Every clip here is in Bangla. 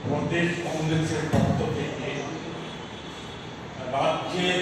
প্রদেশ কংগ্রেসের পক্ষ থেকে রাজ্যের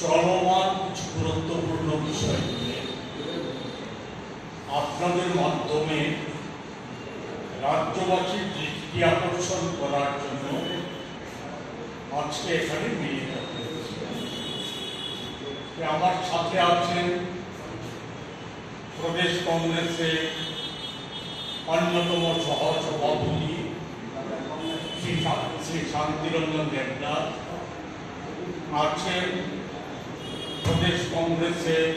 চলমান কিছু গুরুত্বপূর্ণ বিষয় নিয়ে আপনাদের মাধ্যমে রাজ্যবাসীর দৃষ্টি আকর্ষণ করার জন্য আজকে এখানে মিলিত হয়েছি। আমার সাথে আছেন প্রদেশ কংগ্রেসের অন্যতম সহসভাপতি শ্রী শান্তিরঞ্জন দেবনাথ, আছেন প্রদেশ কংগ্রেসের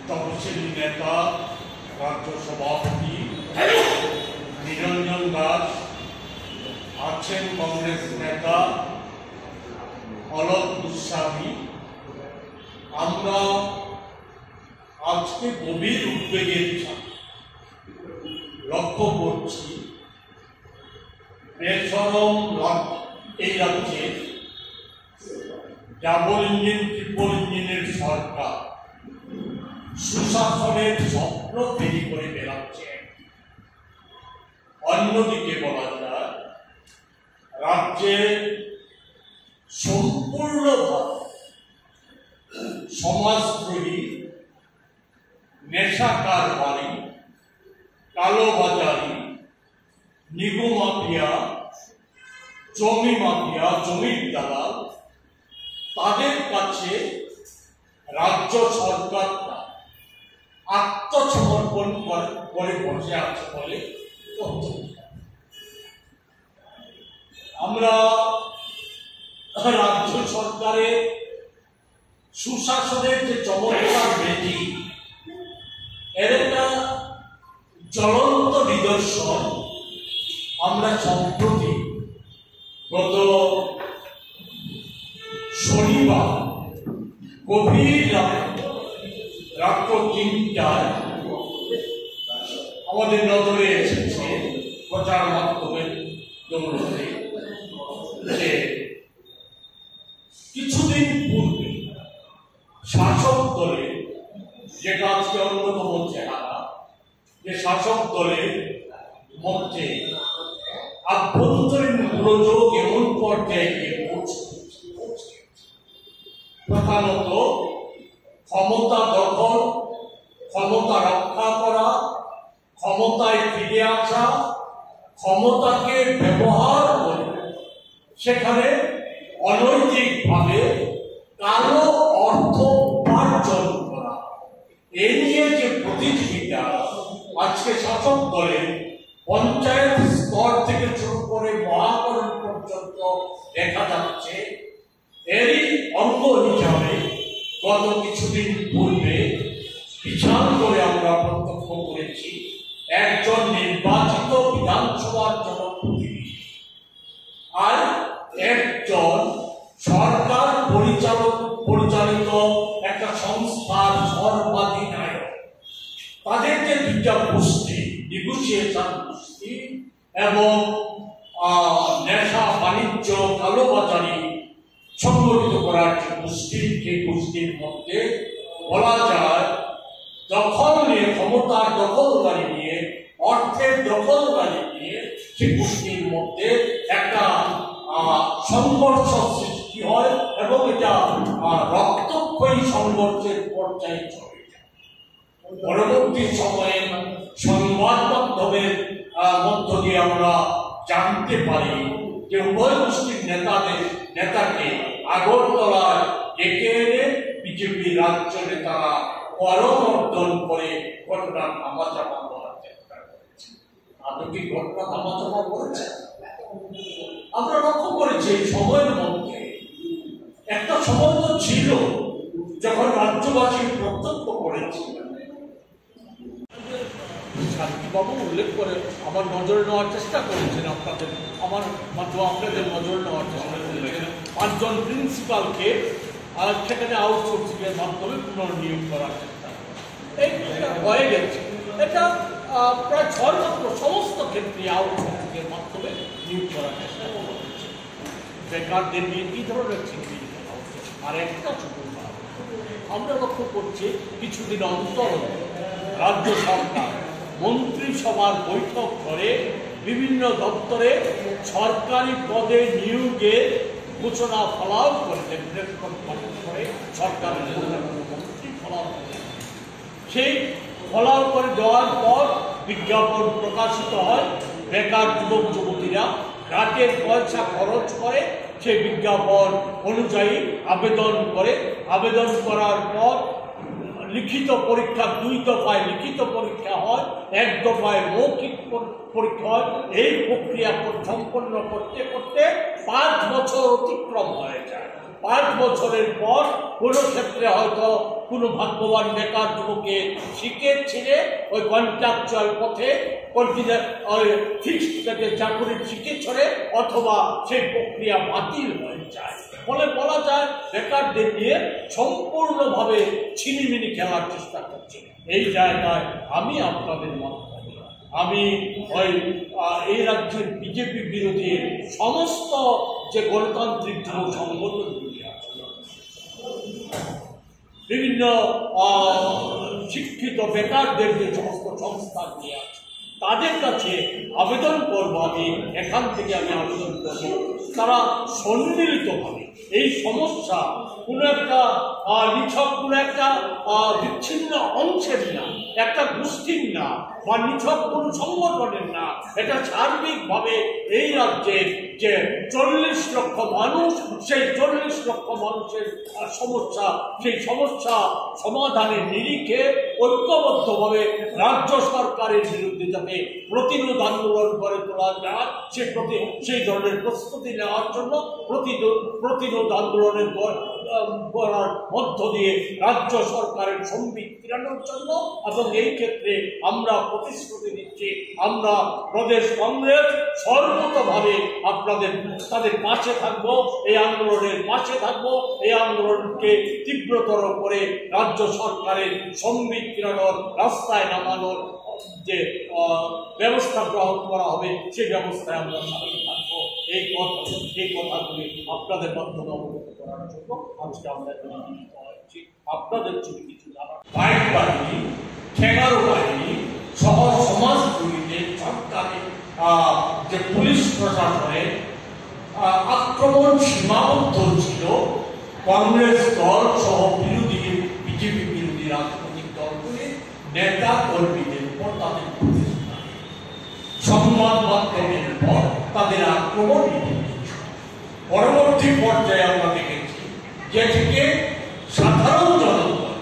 তপশিলি নেতা রাজ্য সভাপতি নিরঞ্জন দাস, আছেন কংগ্রেস নেতা অলোক গোস্বামী। আমরা আজকে গভীর উদ্বেগের সাথে লক্ষ্য করছি বেসরম এই রাজ্যে ডাবল ইঞ্জিন ট্রিপল ইঞ্জিনের সরকার সুশাসনের স্বপ্ন তৈরি করে বেড়াচ্ছে। অন্যদিকে বলা যায় রাজ্যে সম্পূর্ণভাবে সমাজদ্রোহী, নেশা কারবারি, কালোবাজারি, নিগম মাফিয়া, জমি মাফিয়া, জমির দালাল, তাদের কাছে রাজ্য সরকার আত্মসমর্পণ করে বসে আছে বলে আমরা রাজ্য সরকারের সুশাসনের যে চমৎকার বেদি, এর একটা জ্বলন্ত নিদর্শন আমরা সম্প্রতি গত শনিবার গভীর রাত্র ৩টায় আমাদের নজরে এসেছে প্রচার মাধ্যমের দৌলতে যে কিছুদিন পূর্বে শাসক দলের, যেটা আজকে অন্যতম চেহারা, যে শাসক দলের মধ্যে আভ্যন্তরীণ গোলযোগ এমন পর্যায়ে গিয়ে পৌঁছে, প্রধানত ক্ষমতা দখল, ক্ষমতা রক্ষা করা, ক্ষমতায় ফিরে আসা, ক্ষমতাকে ব্যবহার করে সেখানে অনৈতিকভাবে কালো অর্থ উপার্জন করা, এই নিয়ে যে প্রতিযোগিতা আজকে শাসক দলের পঞ্চায়েত স্তর থেকে শুরু করে মহাকরণ পর্যন্ত দেখা যাচ্ছে, এরই অঙ্গ হিসাবে গত কিছুদিন পূর্বে বিশাল করে আমরা প্রত্যক্ষ করেছি একজন নির্বাচিত বিধানসভার জনপ্রতিনিধি আর একজন সরকার পরিচালিত একটা সংস্থার সর্বাধিনায়ক, তাদের যে দুইটা গোষ্ঠী, নেগোসিয়েশন গোষ্ঠী এবং নেশা বাণিজ্য কালোবাজারি সংগঠিত করার যে গোষ্ঠী, যে গোষ্ঠীর মধ্যে বলা যায় দখল নিয়ে, ক্ষমতার দখলদারি নিয়ে, অর্থের দখলদারি নিয়ে সে গোষ্ঠীর মধ্যে একটা সংঘর্ষ সৃষ্টি হয় এবং এটা রক্তক্ষয়ী সংঘর্ষের পর্যায়ে চলে যায়। পরবর্তী সময়ে সংবাদ মাধ্যমের মধ্য দিয়ে আমরা জানতে পারি যে উভয় গোষ্ঠীর নেতাকে আগরতলায় ডেকে এনে বিজেপি রাজ্য নেতারা করমর্দন করে ঘটনা ধামাচাপা করার চেষ্টা করেছে। আদৌ কি ঘটনা ধামাচাপা করেছে? আমরা লক্ষ্য করেছি এই সময়ের মধ্যে একটা সময় তো ছিল যখন রাজ্যবাসী প্রত্যক্ষ করেছিল, শান্তিবাবু উল্লেখ করে আমার নজরে নেওয়ার চেষ্টা করেছেন, আমার মাধ্যমে আপনাদের নজরে নেওয়ার চেষ্টা করেছেন ৫ জন প্রিন্সিপালকে সেখানে আউটসোর্সিং এর মাধ্যমে পুনর্নিয়োগ করার চেষ্টা হয়ে গেছে। এটা প্রায় ৬ লক্ষ সমস্ত ক্ষেত্রে আউটসোর্সিং এর মাধ্যমে নিয়োগ করার চেষ্টা করেছে। বেকারদের নিয়ে কি ধরনের চিন্তা? আর একটা ছোট আমরা লক্ষ্য করছি কিছুদিন অন্তর রাজ্য সরকার মন্ত্রিসভার বৈঠক করে বিভিন্ন দপ্তরে সরকারি পদে নিয়োগে ঘোষণা ফলাও করেছেন, করে সরকারের মন্ত্রী ফলাও করে। সেই ফলাও করে দেওয়ার পর বিজ্ঞাপন প্রকাশিত হয়। বেকার যুবক যুবতীরা রাতের পয়সা খরচ করে সেই বিজ্ঞাপন অনুযায়ী আবেদন করে। আবেদন করার পর লিখিত পরীক্ষা, 2 দফায় লিখিত পরীক্ষা হয়, 1 দফায় মৌখিক পরীক্ষা হয়। এই প্রক্রিয়া সম্পন্ন করতে করতে 5 বছর অতিক্রম হয়ে যায়। 5 বছরের পর কোনো ক্ষেত্রে হয়তো কোনো ভাগ্যবান বেকার যুবকে শিখেছিলে ওই কন্ট্রাকচুয়াল পথে ফিক্সড পেতে চাকরির শিখেছরে, অথবা সেই প্রক্রিয়া বাতিল হয়ে যায়। ফলে বলা যায় বেকারদের নিয়ে সম্পূর্ণভাবে ছিনিমিনি খেলার চেষ্টা করছে। এই জায়গায় আমি আপনাদের মাধ্যমে আমি ওই এই রাজ্যের বিজেপি বিরোধী সমস্ত যে গণতান্ত্রিক যুব সংগঠনগুলি আছে, বিভিন্ন শিক্ষিত বেকারদের যে সমস্ত সংস্থাগুলি আছে, তাদের কাছে আবেদন করব। এখান থেকে আমি আবেদন করব তারা সম্মিলিতভাবে এই সমস্যা কোনো একটা নিছক কোনো একটা বিচ্ছিন্ন অংশের না, একটা গোষ্ঠীর না, বা নিছক কোনো সংগঠনের না, এটা সার্বিকভাবে এই রাজ্যের যে 40 লক্ষ মানুষ, সেই 40 লক্ষ মানুষের সমস্যা, সেই সমস্যা সমাধানের নিরিখে ঐক্যবদ্ধভাবে রাজ্য সরকারের বিরুদ্ধে যাতে প্রতিরোধ আন্দোলন করে তোলা যায়, সেই ধরনের প্রস্তুতি নেওয়ার জন্য প্রতিরোধ আন্দোলনের করার মধ্য দিয়ে রাজ্য সরকারের সম্বিত ফিরানোর জন্য। এবং এই ক্ষেত্রে আমরা প্রতিশ্রুতি দিচ্ছি, আমরা প্রদেশ কংগ্রেস সর্বতভাবে তাদের পাশে থাকবো, এই আন্দোলনের পাশে থাকবো। এই আন্দোলনকে তীব্রতর করে রাজ্য সরকারের সম্বিত ফিরানোর, রাস্তায় নামানোর যে ব্যবস্থা গ্রহণ করা হবে, সেই ব্যবস্থায় আমরা সামিল থাকবো। এই কথাগুলি আপনাদের মাধ্যমে অবগত করার জন্য আজকে আমরা নিয়োজিত হয়েছি। আপনাদের যদি কিছু জানার, বাইক বাহিনী, ঠেঙ্গারো বাহিনী সহ সমাজগুলিতে সরকারের যে পুলিশ প্রশাসনের আক্রমণ সীমাবদ্ধ ছিল, কংগ্রেস দল সহ বিজেপি বিরোধী রাজনৈতিক দলগুলির নেতা কর্মীদের উপর তাদের সংবাদ মাধ্যমের পর তাদের আক্রমণ। পরবর্তী পর্যায়ে আমরা দেখেছি যেটিকে সাধারণ জনগণ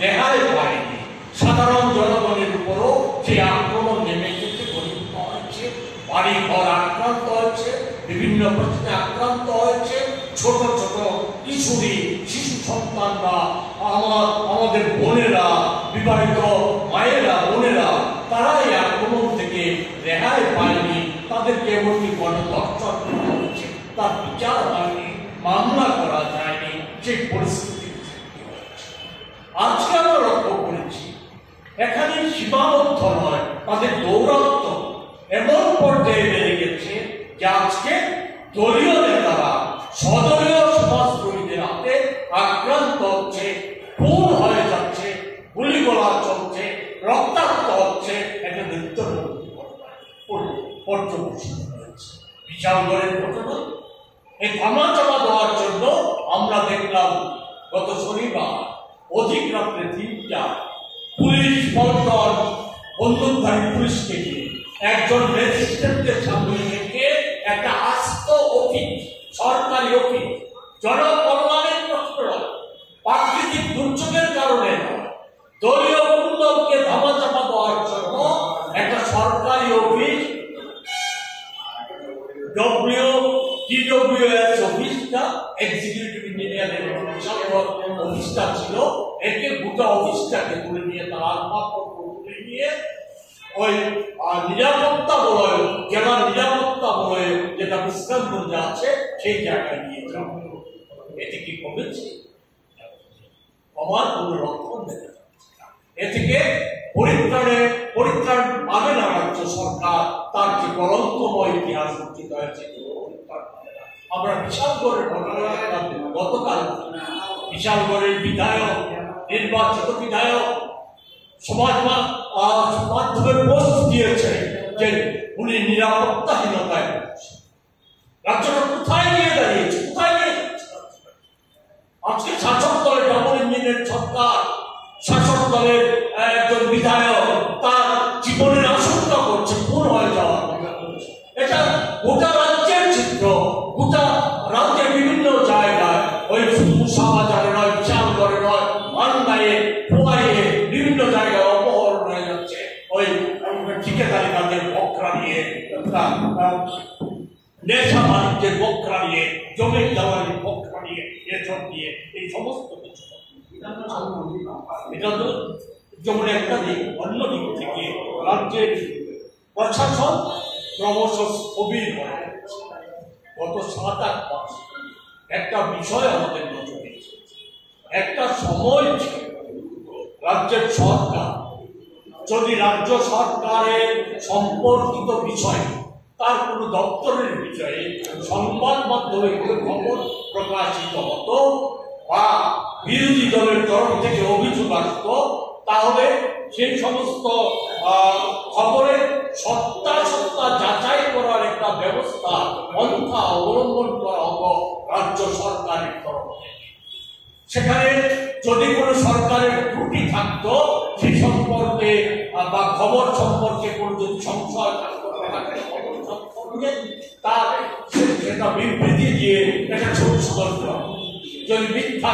রেহাই পায়নি, সাধারণ জনগণের উপরও যে আক্রমণ নেমে এসেছে, গরিব হয়েছে, বাড়ি ঘর আক্রান্ত হয়েছে, বিভিন্ন প্রশ্নে আক্রান্ত হয়েছে, ছোট ছোট কিশোরী শিশু সন্তানরা, আমাদের বোনেরা, বিবাহিত মায়েরা, বোনেরা, তারা এই আক্রমণ থেকে রেহাই পায়নি। তাদেরকে এমনকি গণধর্ষণ করা হয়েছে, তার বিচার হয়নি, মামলা করা যায়নি, সেই পরিস্থিতি সৃষ্টি হয়েছে। আজকে আমরা লক্ষ্য করেছি এখানে সীমাবদ্ধ নয়, তাদের দৌরাত্ম্য এমন পর্যায়ে বেড়ে গেছে যে আজকে দলীয় নেতারা সদলীয় সমাজকর্মীদের হাতে আক্রান্ত হচ্ছে, খুন হয়ে যাচ্ছে, গুলিগোলা চলছে, রক্তাক্ত হচ্ছে। একটা নৃত্য পর্যবেসিত হয়েছে বিশালগড়ের ঘটনা। এই ধামাচাপা দেওয়ার জন্য আমরা দেখলাম গত শনিবার অধিক রাত্রে 3টা পুলিশ পল্টন বন্দুকধারী পুলিশকে নিয়ে একজন ম্যাজিস্ট্রেটের সামনে রেখে একটা আস্ত অফিস, সরকারি অফিস, জনকল্যাণের প্রশ্ন নয়, প্রাকৃতিক দুর্যোগের কারণে নয়, দলীয় পুন্দরকে ধামাচাপা দেওয়ার জন্য একটা সরকারি অফিস, DWS অফিসটা, এক্সিকিউটিভ ইঞ্জিনিয়ারের অফিসটা ছিল, একে গোটা অফিসটাকে তুলে নিয়ে তারা আসবাবপত্র তুলে নিয়ে ওই নিরাপত্তা বলয়, জেলা নিরাপত্তা বলয় যেটা বিশ্রামগঞ্জে আছে, সেই জায়গায় নিয়ে যাওয়া। এতে কি কমেছে? কমার কোন লক্ষণ দেখা যাচ্ছে না। এ থেকে পরিত্রাণ পাবে না রাজ্য সরকার, তার যে কলঙ্কময় ইতিহাস রচিত হয়েছে। আমরা বিশালগড়ের ঘটনা গতকাল, বিশালগড়ের বিধায়ক, নির্বাচিত বিধায়ক সমাজ মাধ্যমে পোস্ট দিয়েছে যে উনি নিরাপত্তাহীনতায় রাজ্যটা কোথায় নিয়ে দাঁড়িয়েছে, কোথায় নিয়ে যাচ্ছে? আজকে শাসক দলের ডবল ইঞ্জিনের সরকার, শাসক দলের একজন বিধায়ক তার জীবনের আশঙ্কা করছে খুন হয়ে যাওয়ার। এটা গোটা রাজ্যের চিত্র। গোটা রাজ্যের বিভিন্ন জায়গায়, ওই মুসাবাজারে নয়, বিশালগড়ে নয়, মান্দায়ে, খোয়াইয়ে বিভিন্ন জায়গায় অপহরণ হয়ে যাচ্ছে। ওই ঠিকাদারি কাজের বকরা নিয়ে, নেশা বাণিজ্যের বকরা নিয়ে, জমির দালালির বকরা নিয়ে, এসব নিয়ে এই সমস্ত কিছু। এটা তো যেমন একটা দিক, অন্য দিক থেকে রাজ্যের প্রশাসন ক্রমশ স্থবির হয়ে যাচ্ছে। গত 7-8 মাস একটা বিষয় আমাদের নজরে এসেছে। একটা সময় ছিল রাজ্যের সরকার যদি রাজ্য সরকারের সম্পর্কিত বিষয়, তার কোনো দপ্তরের বিষয়ে সংবাদ মাধ্যমে কোনো খবর প্রকাশিত হতো বা বিরোধী দলের তরফ থেকে অভিযোগ আসত, তাহলে সেই সমস্ত খবরের সত্যাসত্য যাচাই করার একটা ব্যবস্থা পন্থা অবলম্বন করা হতো রাজ্য সরকারের তরফ থেকে। সেখানে যদি কোনো সরকারের ত্রুটি থাকতো, সেই সম্পর্কে বা খবর সম্পর্কে কোনো যদি সংশয় থাকতো, তার সেটা বিবৃতি দিয়ে এটা সংশোধন করা। যদি মিথ্যা